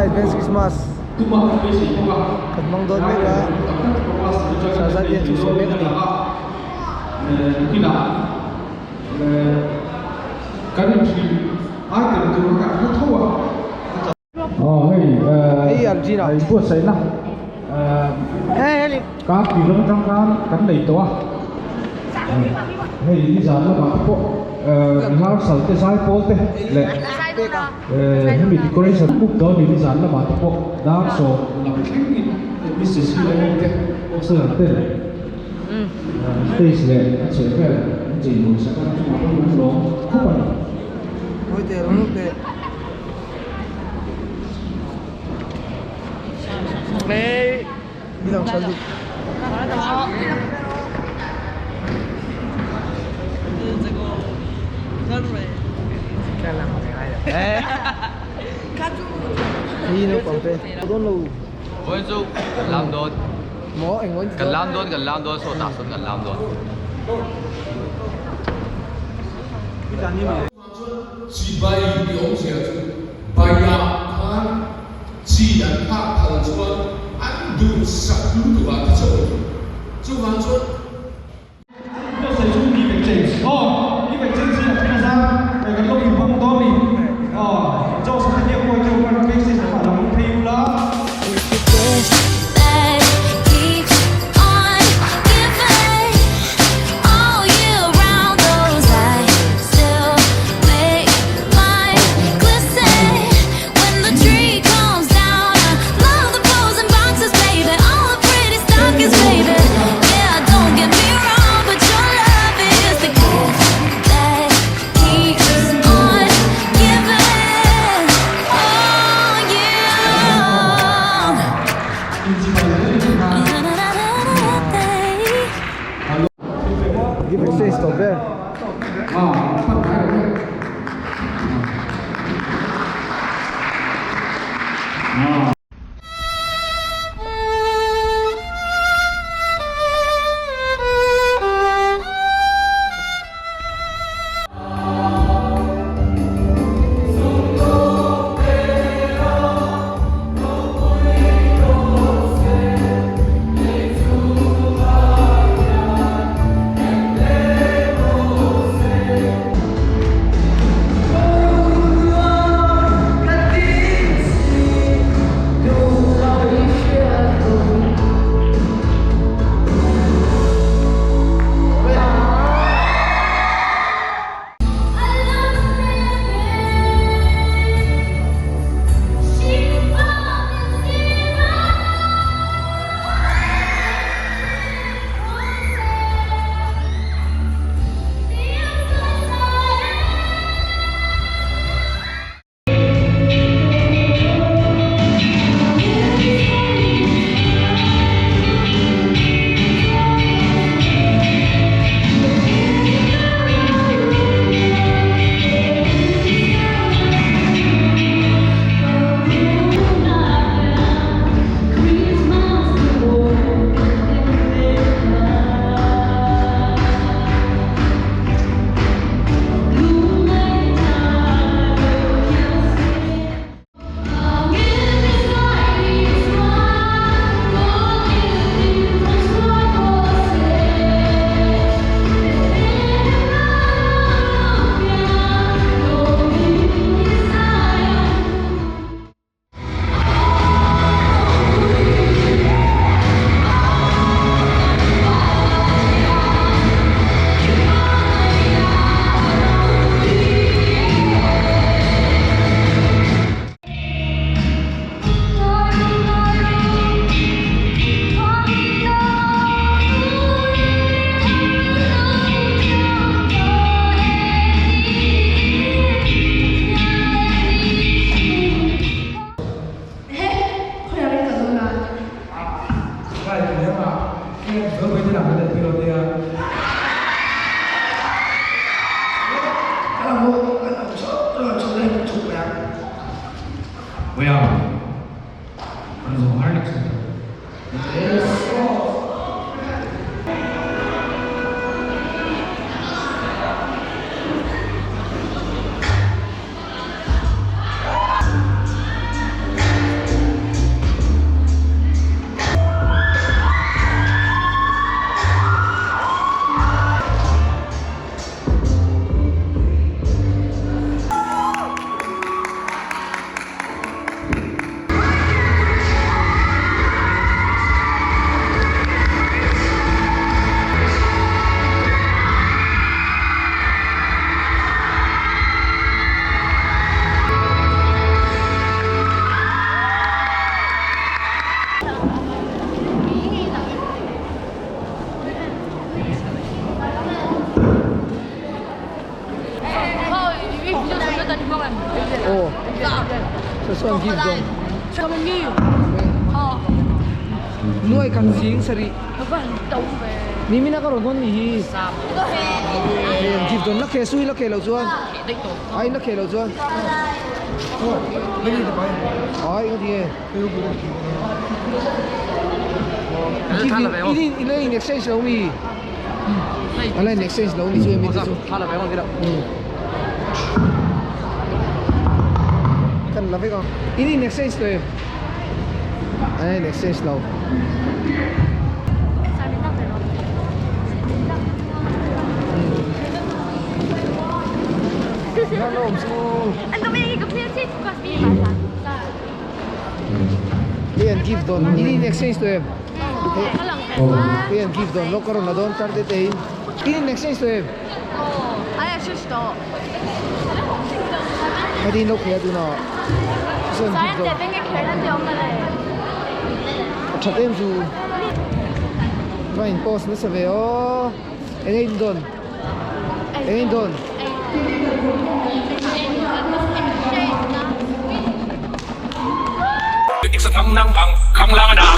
Advance Christmas kan mang don mega sa yan si Seme kan hey Arjina ai buat saya nak hey các kỳ lâm trong cắn đầy to hey đi ra là bạn có hao sầu cái sai phố thế lệ hay bị decoration cũng đó đi ra là bạn có đã số làm cái business như thế này sơ hở thế này stage lệ sẽ về chỉ một sẽ có trong đó không phải ôi thế rồi thế về bilang salju ini kompe don lu ôi chú làm đồn mo anh muốn cần làm đồn số ta số cần làm đồn chỉ bay điều gì bay ya han chỉ là phát thằng chuột ăn đủ sạch đủ đủ vào cái chỗ chú hoàn chuột nó sẽ chung đi về chỉnh đi về chỉnh gì là cái sao về cái lông phong to mình cho sang nhiều ngôi cho quan cái gì là một phim đó give it taste of there dong. Sao mình nghi? Nuôi càng giếng sari. Nó vẫn đông về. Ni mina ka ron ni hi. Ito he. Kip don la khe sui la khe lo chuan. Đây tổ. Ai la khe lo chuan. Ai cái gì? Ini in exchange lo mi. Ala in exchange lo mi chu mi chu. Hala bai ngon kira. Kan la ko. Ini in exchange to. Ai in exchange lo. Hello, su. Anh có biết cái phiên chết của cái gì mà Ian give don. Ini in exchange to em. có lần phải quá. Ian give don. Lo karon na don tarde te. Ini in exchange to em. Ai là sư tổ. Hadi no khe du na. Son Sao give anh don. để bên cái khởi lên được mà này. Chat em zu. Vain post na sa veo. Engin don. Engin don. Ít sức năng bằng không là đà